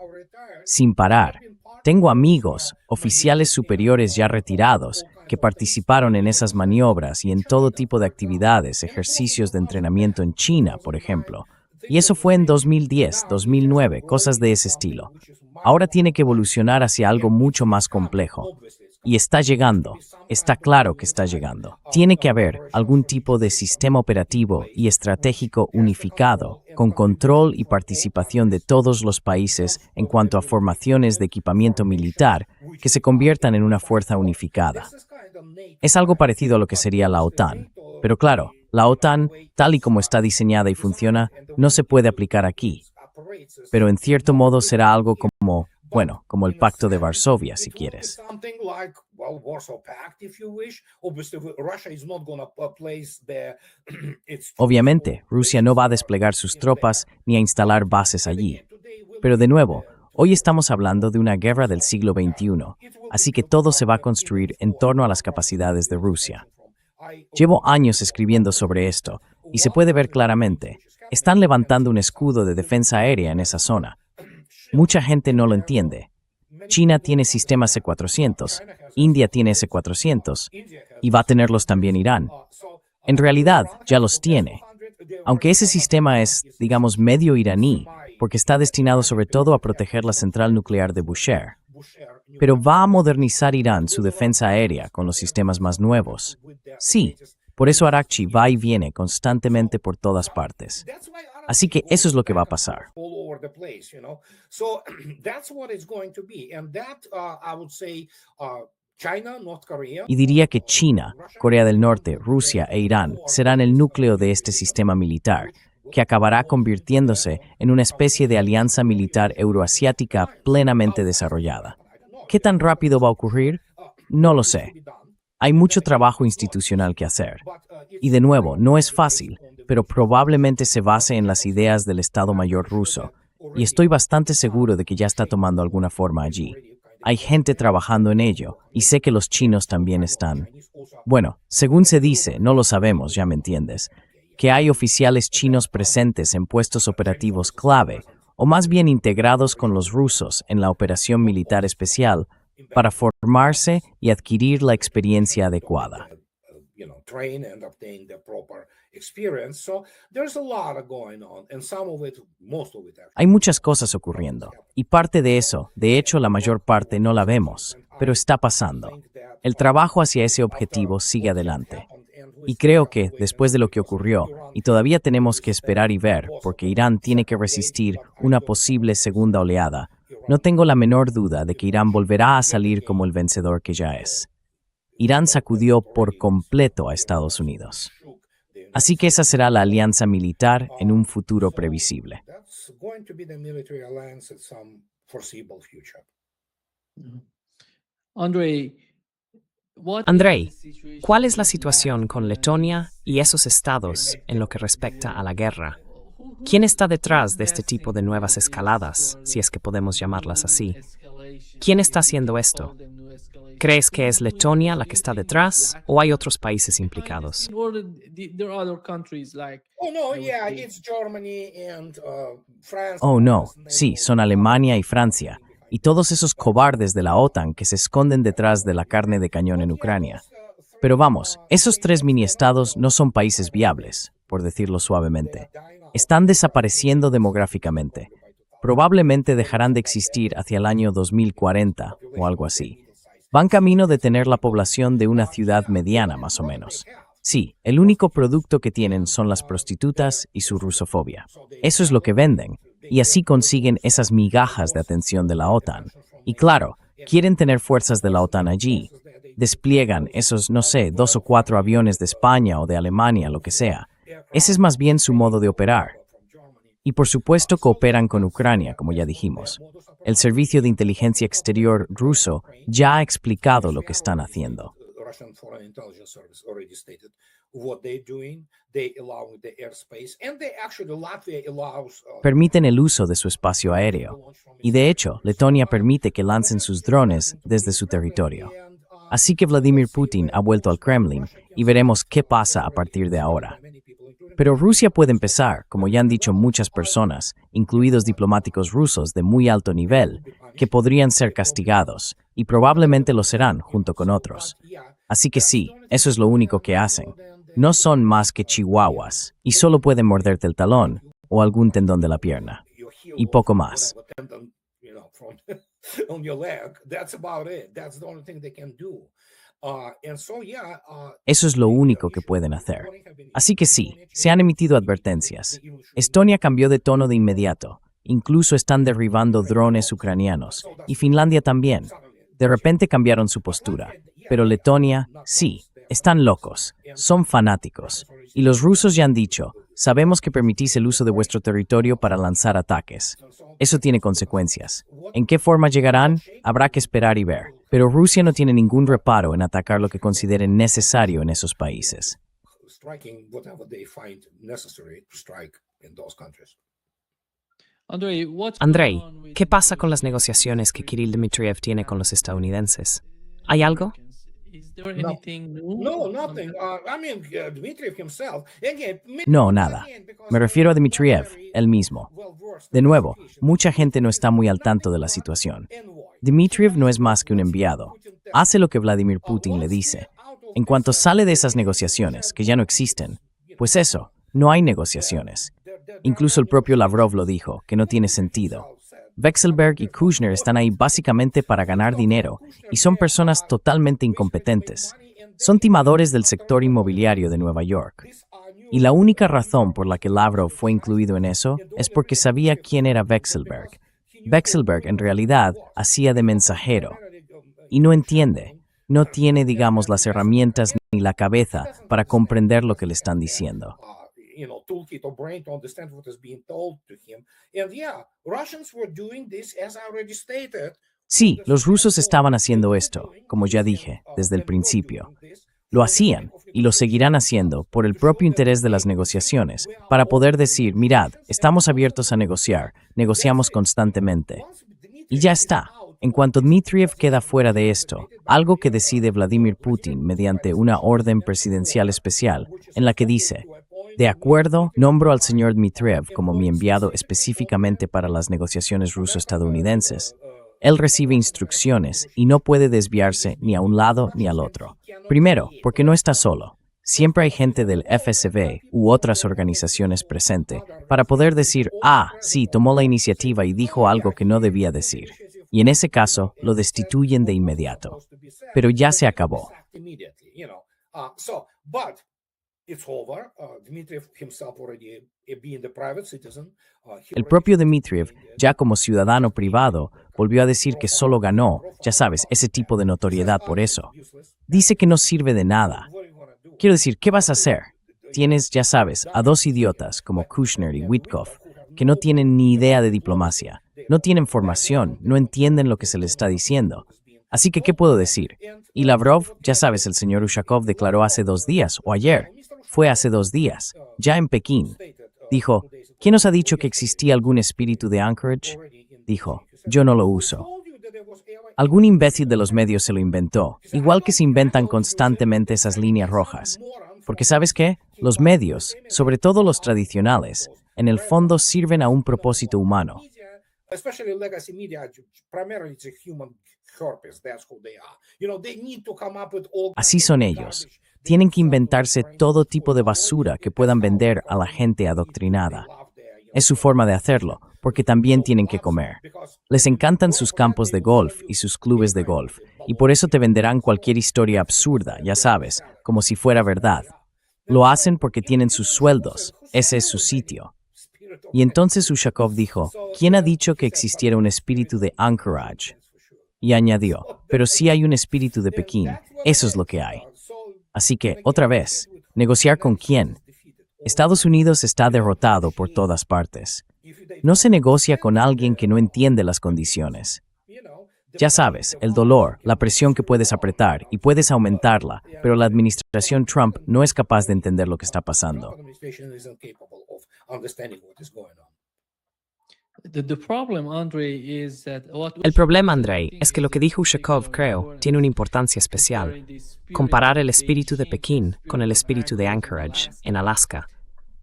sin parar. Tengo amigos, oficiales superiores ya retirados, que participaron en esas maniobras y en todo tipo de actividades, ejercicios de entrenamiento en China, por ejemplo. Y eso fue en 2010, 2009, cosas de ese estilo. Ahora tiene que evolucionar hacia algo mucho más complejo. Y está llegando, está claro que está llegando. Tiene que haber algún tipo de sistema operativo y estratégico unificado, con control y participación de todos los países en cuanto a formaciones de equipamiento militar que se conviertan en una fuerza unificada. Es algo parecido a lo que sería la OTAN, pero claro, la OTAN, tal y como está diseñada y funciona, no se puede aplicar aquí. Pero en cierto modo será algo como, bueno, como el Pacto de Varsovia, si quieres. Something like, well, Warsaw Pact, if you wish. Obviously, Russia is not going to place its Obviamente, Rusia no va a desplegar sus tropas ni a instalar bases allí. Pero de nuevo, hoy estamos hablando de una guerra del siglo XXI, así que todo se va a construir en torno a las capacidades de Rusia. Llevo años escribiendo sobre esto, y se puede ver claramente. Están levantando un escudo de defensa aérea en esa zona. Mucha gente no lo entiende. China tiene sistemas C-400, India tiene S-400, y va a tenerlos también Irán. En realidad, ya los tiene. Aunque ese sistema es, digamos, medio iraní, porque está destinado sobre todo a proteger la central nuclear de Bushehr. Pero va a modernizar Irán su defensa aérea con los sistemas más nuevos. Sí, por eso Arakchi va y viene constantemente por todas partes. Así que eso es lo que va a pasar. all over the place, you know. So that's what it's going to be. And that, I would say, China, North Korea. Y diría que China, Corea del Norte, Rusia e Irán serán el núcleo de este sistema militar, que acabará convirtiéndose en una especie de alianza militar euroasiática plenamente desarrollada. ¿Qué tan rápido va a ocurrir? No lo sé. Hay mucho trabajo institucional que hacer. Y de nuevo, no es fácil, pero probablemente se base en las ideas del Estado Mayor ruso. Y estoy bastante seguro de que ya está tomando alguna forma allí. Hay gente trabajando en ello, y sé que los chinos también están. Bueno, según se dice, no lo sabemos, ya me entiendes, que hay oficiales chinos presentes en puestos operativos clave, o más bien integrados con los rusos en la operación militar especial, para formarse y adquirir la experiencia adecuada. Train and obtain the proper experience. So there's a lot going on, and some of it, most of it actually. Hay muchas cosas ocurriendo, y parte de eso, de hecho la mayor parte no la vemos, pero está pasando. El trabajo hacia ese objetivo sigue adelante. Y creo que, después de lo que ocurrió, y todavía tenemos que esperar y ver, porque Irán tiene que resistir una posible segunda oleada, no tengo la menor duda de que Irán volverá a salir como el vencedor que ya es. Irán sacudió por completo a Estados Unidos. Así que esa será la alianza militar en un futuro previsible. That's going to be the military alliance in some foreseeable future. Andrei, what Andrei, is the situation ¿cuál es la with situación Latvia con and Letonia y esos estados en lo que respecta a la guerra? ¿Quién está detrás de este tipo de nuevas escaladas, si es que podemos llamarlas así? ¿Quién está haciendo esto? ¿Crees que es Letonia la que está detrás o hay otros países implicados? There are other countries like Oh no, I would yeah, say- it's Germany and France. Oh, no, sí, son Alemania y Francia, y todos esos cobardes de la OTAN que se esconden detrás de la carne de cañón en Ucrania. Pero vamos, esos 3 mini-estados no son países viables, por decirlo suavemente. Están desapareciendo demográficamente. Probablemente dejarán de existir hacia el año 2040 o algo así. Van camino de tener la población de una ciudad mediana, más o menos. Sí, el único producto que tienen son las prostitutas y su rusofobia. Eso es lo que venden, y así consiguen esas migajas de atención de la OTAN. Y claro, quieren tener fuerzas de la OTAN allí. Despliegan esos, no sé, 2 o 4 aviones de España o de Alemania, lo que sea. Ese es más bien su modo de operar. Y por supuesto cooperan con Ucrania, como ya dijimos. El Servicio de Inteligencia Exterior ruso ya ha explicado lo que están haciendo. Russian Foreign Intelligence Service already stated what they're doing. They allow the airspace, and they actually Latvia allows. Permiten el uso de su espacio aéreo. Y de hecho, Letonia permite que lancen sus drones desde su territorio. Así que Vladimir Putin ha vuelto al Kremlin y veremos qué pasa a partir de ahora. Pero Rusia puede empezar, como ya han dicho muchas personas, incluidos diplomáticos rusos de muy alto nivel, que podrían ser castigados, y probablemente lo serán junto con otros. Así que sí, eso es lo único que hacen. No son más que chihuahuas, y solo pueden morderte el talón o algún tendón de la pierna. Y poco más. Eso es lo único que pueden hacer. Así que sí, se han emitido advertencias. Estonia cambió de tono de inmediato. Incluso están derribando drones ucranianos. Y Finlandia también. De repente cambiaron su postura. Pero Letonia, sí, están locos. Son fanáticos. Y los rusos ya han dicho, sabemos que permitís el uso de vuestro territorio para lanzar ataques. Eso tiene consecuencias. ¿En qué forma llegarán? Habrá que esperar y ver. Pero Rusia no tiene ningún reparo en atacar lo que consideren necesario en esos países. Andrei, ¿qué pasa con las negociaciones que Kirill Dmitriev tiene con los estadounidenses? ¿Hay algo? No, nothing. Dmitriev himself. No, nada. Me refiero a Dmitriev, él mismo. De nuevo, mucha gente no está muy al tanto de la situación. Dmitriev no es más que un enviado. Hace lo que Vladimir Putin le dice. En cuanto sale de esas negociaciones, que ya no existen, pues eso, no hay negociaciones. Incluso el propio Lavrov lo dijo, que no tiene sentido. Vekselberg y Kushner están ahí básicamente para ganar dinero y son personas totalmente incompetentes. Son timadores del sector inmobiliario de Nueva York. Y la única razón por la que Lavrov fue incluido en eso es porque sabía quién era Vekselberg. Vekselberg en realidad hacía de mensajero. Y no entiende, no tiene, digamos, las herramientas ni la cabeza para comprender lo que le están diciendo. Toolkit or brain to understand what is being told to him. And yeah, Russians were doing this, as I already stated. Sí, los rusos estaban haciendo esto, como ya dije, desde el principio. Lo hacían y lo seguirán haciendo por el propio interés de las negociaciones, para poder decir, mirad, estamos abiertos a negociar, negociamos constantemente. Y ya está. En cuanto Dmitriev queda fuera de esto, algo que decide Vladimir Putin mediante una orden presidencial especial, en la que dice, de acuerdo, nombro al señor Dmitriev como mi enviado específicamente para las negociaciones ruso-estadounidenses. Él recibe instrucciones y no puede desviarse ni a un lado ni al otro. Primero, porque no está solo. Siempre hay gente del FSB u otras organizaciones presente para poder decir, sí, tomó la iniciativa y dijo algo que no debía decir. Y en ese caso, lo destituyen de inmediato. Pero ya se acabó. it's over. Dmitriev himself already being the private citizen. El propio Dmitriev, ya como ciudadano privado, volvió a decir que solo ganó, ya sabes, ese tipo de notoriedad por eso. Dice que no sirve de nada. Quiero decir, ¿qué vas a hacer? Tienes, ya sabes, a dos idiotas como Kushner y Witkoff, que no tienen ni idea de diplomacia, no tienen formación, no entienden lo que se les está diciendo. Así que, ¿qué puedo decir? Y Lavrov, ya sabes, el señor Ushakov declaró hace 2 días, o ayer, fue hace 2 días, ya en Pekín. Dijo, ¿quién os ha dicho que existía algún espíritu de Anchorage? Dijo, yo no lo uso. Algún imbécil de los medios se lo inventó, igual que se inventan constantemente esas líneas rojas. Porque ¿sabes qué? Los medios, sobre todo los tradicionales, en el fondo sirven a un propósito humano. Especially legacy media, primarily it's a human purpose. That's who they are. You know, they need to come up with all Así son ellos. Tienen que inventarse todo tipo de basura que puedan vender a la gente adoctrinada. Es su forma de hacerlo, porque también tienen que comer. Les encantan sus campos de golf y sus clubes de golf, y por eso te venderán cualquier historia absurda, ya sabes, como si fuera verdad. Lo hacen porque tienen sus sueldos, ese es su sitio. Y entonces Ushakov dijo, ¿quién ha dicho que existiera un espíritu de Anchorage? Y añadió, pero sí hay un espíritu de Pekín, eso es lo que hay. Así que, otra vez, ¿negociar con quién? Estados Unidos está derrotado por todas partes. No se negocia con alguien que no entiende las condiciones. Ya sabes, el dolor, la presión que puedes apretar y puedes aumentarla, pero la administración Trump no es capaz de entender lo que está pasando. El problema, Andrei, es que lo que dijo Ushakov, creo, tiene una importancia especial. Comparar el espíritu de Pekín con el espíritu de Anchorage, en Alaska.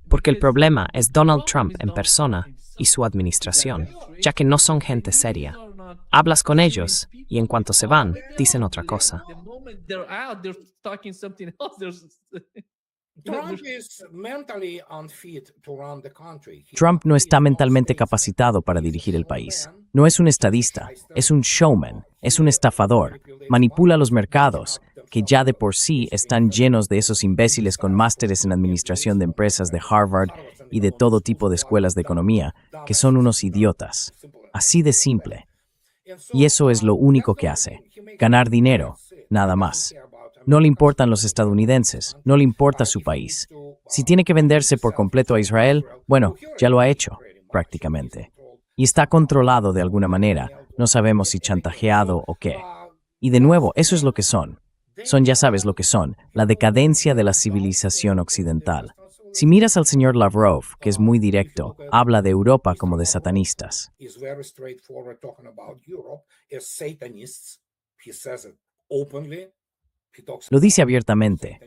Porque el problema es Donald Trump en persona y su administración, ya que no son gente seria. Hablas con ellos y en cuanto se van, dicen otra cosa. Trump no está mentalmente capacitado para dirigir el país. No es un estadista, es un showman, es un estafador, manipula los mercados, que ya de por sí están llenos de esos imbéciles con másteres en administración de empresas de Harvard y de todo tipo de escuelas de economía, que son unos idiotas. Así de simple. Y eso es lo único que hace. Ganar dinero, nada más. No le importan los estadounidenses, no le importa su país. Si tiene que venderse por completo a Israel, bueno, ya lo ha hecho, prácticamente. Y está controlado de alguna manera, no sabemos si chantajeado o qué. Y de nuevo, eso es lo que son. Son, ya sabes lo que son, la decadencia de la civilización occidental. Si miras al señor Lavrov, que es muy directo, habla de Europa como de satanistas. Lo dice abiertamente.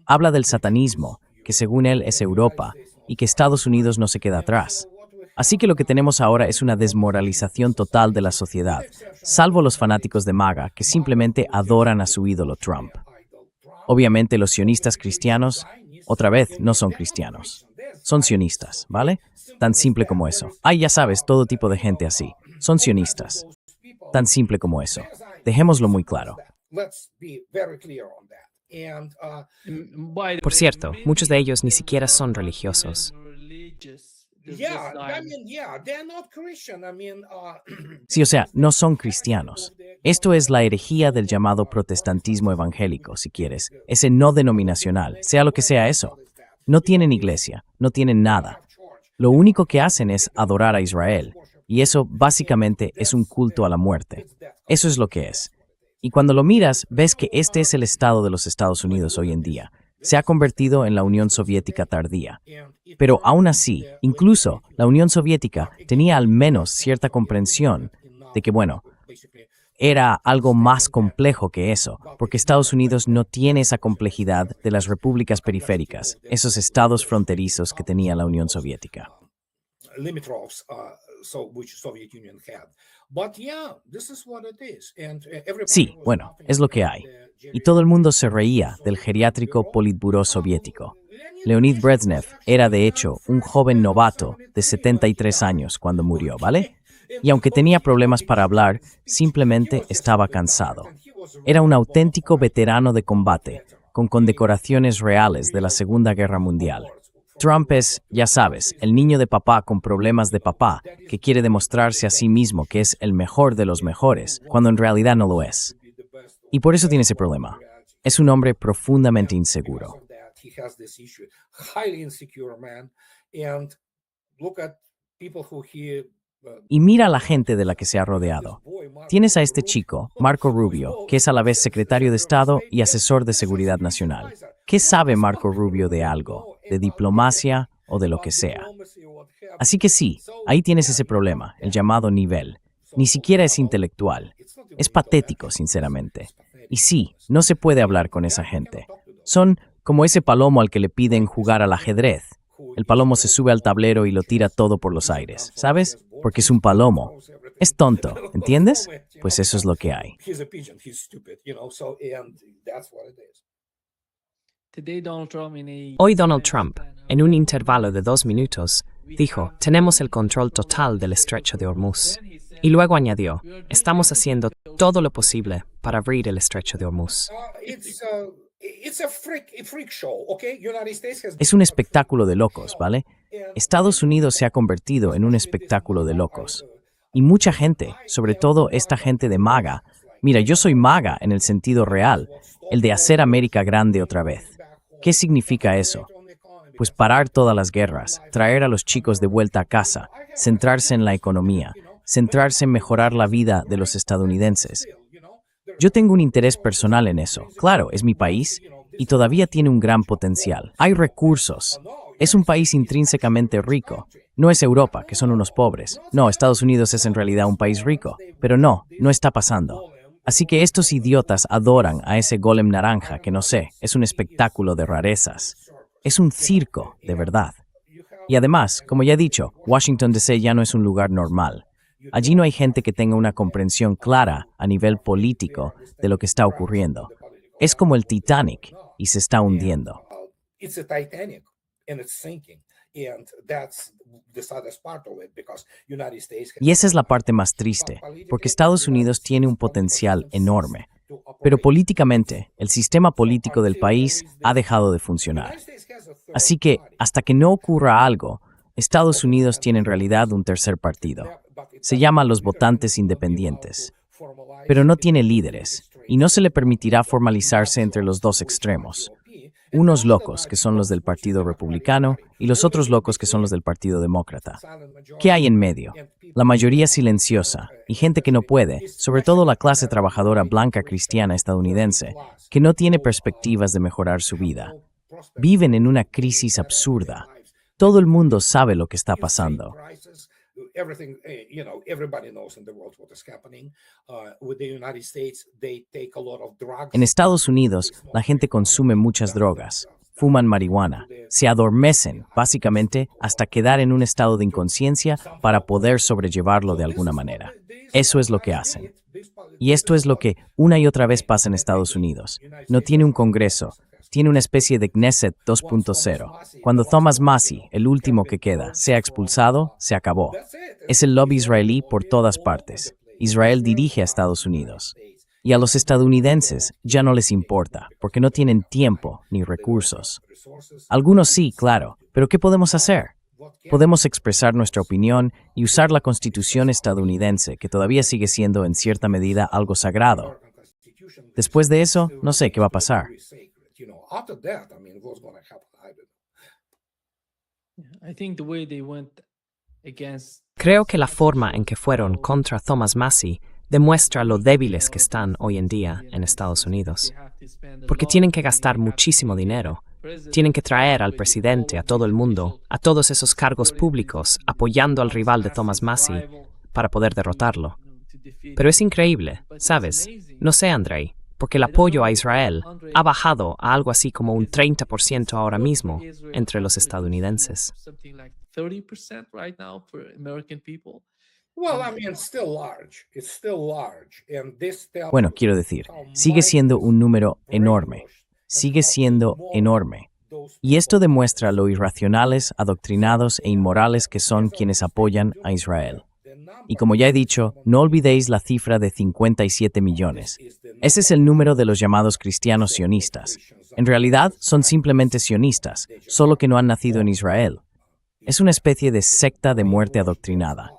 Habla del satanismo, que según él es Europa, y que Estados Unidos no se queda atrás. Así que lo que tenemos ahora es una desmoralización total de la sociedad, salvo los fanáticos de MAGA, que simplemente adoran a su ídolo Trump. Obviamente los sionistas cristianos, otra vez, no son cristianos. Son sionistas, ¿vale? Tan simple como eso. Hay, ya sabes, todo tipo de gente así. Son sionistas. Tan simple como eso. Dejémoslo muy claro. Por cierto, muchos de ellos ni siquiera son religiosos. Sí, o sea, no son cristianos. Esto es la herejía del llamado protestantismo evangélico, si quieres. Ese no denominacional, sea lo que sea eso. No tienen iglesia, no tienen nada. Lo único que hacen es adorar a Israel. Y eso, básicamente, es un culto a la muerte. Eso es lo que es. Y cuando lo miras, ves que este es el estado de los Estados Unidos hoy en día. Se ha convertido en la Unión Soviética tardía. Pero aún así, incluso la Unión Soviética tenía al menos cierta comprensión de que, bueno, era algo más complejo que eso, porque Estados Unidos no tiene esa complejidad de las repúblicas periféricas, esos estados fronterizos que tenía la Unión Soviética. Sí, bueno, es lo que hay. Y todo el mundo se reía del geriátrico Politburó soviético. Leonid Brezhnev era, de hecho, un joven novato de 73 años cuando murió, ¿vale? Y aunque tenía problemas para hablar, simplemente estaba cansado. Era un auténtico veterano de combate, con condecoraciones reales de la Segunda Guerra Mundial. Trump es, ya sabes, el niño de papá con problemas de papá, que quiere demostrarse a sí mismo que es el mejor de los mejores, cuando en realidad no lo es. Y por eso tiene ese problema. Es un hombre profundamente inseguro. Y mira a la gente de la que se ha rodeado. Tienes a este chico, Marco Rubio, que es a la vez secretario de Estado y asesor de Seguridad Nacional. ¿Qué sabe Marco Rubio de algo, de diplomacia o de lo que sea? Así que sí, ahí tienes ese problema, el llamado nivel. Ni siquiera es intelectual. Es patético, sinceramente. Y sí, no se puede hablar con esa gente. Son como ese palomo al que le piden jugar al ajedrez. El palomo se sube al tablero y lo tira todo por los aires, ¿sabes? Porque es un palomo. Es tonto, ¿entiendes? Pues eso es lo que hay. Hoy Donald Trump, en un intervalo de 2 minutos, dijo, tenemos el control total del estrecho de Hormuz. Y luego añadió, estamos haciendo todo lo posible para abrir el estrecho de Hormuz. Es un espectáculo de locos, ¿vale? Estados Unidos se ha convertido en un espectáculo de locos. Y mucha gente, sobre todo esta gente de MAGA, mira, yo soy MAGA en el sentido real, el de hacer América grande otra vez. ¿Qué significa eso? Pues parar todas las guerras, traer a los chicos de vuelta a casa, centrarse en la economía, centrarse en mejorar la vida de los estadounidenses. Yo tengo un interés personal en eso. Claro, es mi país y todavía tiene un gran potencial. Hay recursos. Es un país intrínsecamente rico. No es Europa, que son unos pobres. No, Estados Unidos es en realidad un país rico. Pero no está pasando. Así que estos idiotas adoran a ese golem naranja que no sé, es un espectáculo de rarezas. Es un circo, de verdad. Y además, como ya he dicho, Washington DC ya no es un lugar normal. Allí no hay gente que tenga una comprensión clara a nivel político de lo que está ocurriendo. Es como el Titanic y se está hundiendo. Y esa es la parte más triste, porque Estados Unidos tiene un potencial enorme. Pero políticamente, el sistema político del país ha dejado de funcionar. Así que, hasta que no ocurra algo, Estados Unidos tiene en realidad un tercer partido. Se llama los votantes independientes. Pero no tiene líderes, y no se le permitirá formalizarse entre los dos extremos. Unos locos, que son los del Partido Republicano, y los otros locos, que son los del Partido Demócrata. ¿Qué hay en medio? La mayoría silenciosa, y gente que no puede, sobre todo la clase trabajadora blanca cristiana estadounidense, que no tiene perspectivas de mejorar su vida. Viven en una crisis absurda. Todo el mundo sabe lo que está pasando. En Estados Unidos, la gente consume muchas drogas, fuman marihuana, se adormecen, básicamente, hasta quedar en un estado de inconsciencia para poder sobrellevarlo de alguna manera. Eso es lo que hacen. Y esto es lo que una y otra vez pasa en Estados Unidos. No tiene un Congreso. Tiene una especie de Knesset 2.0. Cuando Thomas Massie, el último que queda, sea expulsado, se acabó. Es el lobby israelí por todas partes. Israel dirige a Estados Unidos. Y a los estadounidenses ya no les importa, porque no tienen tiempo ni recursos. Algunos sí, claro, pero ¿qué podemos hacer? Podemos expresar nuestra opinión y usar la Constitución estadounidense, que todavía sigue siendo en cierta medida algo sagrado. Después de eso, no sé qué va a pasar. Creo que la forma en que fueron contra Thomas Massie demuestra lo débiles que están hoy en día en Estados Unidos. Porque tienen que gastar muchísimo dinero. Tienen que traer al presidente, a todo el mundo, a todos esos cargos públicos, apoyando al rival de Thomas Massie para poder derrotarlo. Pero es increíble, ¿sabes? No sé, Andrei, porque el apoyo a Israel ha bajado a algo así como un 30% ahora mismo entre los estadounidenses. Bueno, quiero decir, sigue siendo un número enorme. Sigue siendo enorme. Y esto demuestra lo irracionales, adoctrinados e inmorales que son quienes apoyan a Israel. Y como ya he dicho, no olvidéis la cifra de 57 millones. Ese es el número de los llamados cristianos sionistas. En realidad, son simplemente sionistas, solo que no han nacido en Israel. Es una especie de secta de muerte adoctrinada.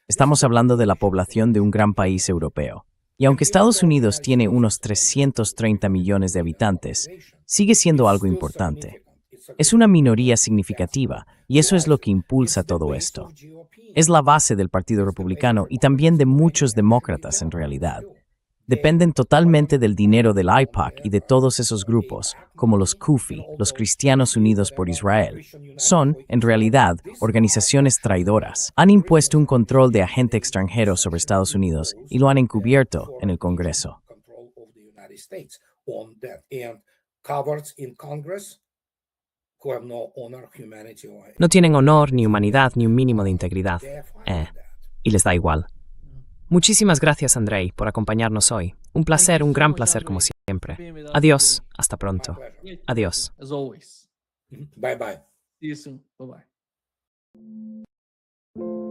Estamos hablando de la población de un gran país europeo. Y aunque Estados Unidos tiene unos 330 millones de habitantes, sigue siendo algo importante. Es una minoría significativa, y eso es lo que impulsa todo esto. Es la base del Partido Republicano y también de muchos demócratas en realidad. Dependen totalmente del dinero del AIPAC y de todos esos grupos, como los CUFI, los Cristianos Unidos por Israel. Son, en realidad, organizaciones traidoras. Han impuesto un control de agente extranjero sobre Estados Unidos y lo han encubierto en el Congreso. No tienen honor, ni humanidad, ni un mínimo de integridad. Y les da igual. Muchísimas gracias, Andrei, por acompañarnos hoy. Un placer, un gran placer como siempre. Adiós, hasta pronto. Adiós. As always. Bye bye. See you soon. Bye bye.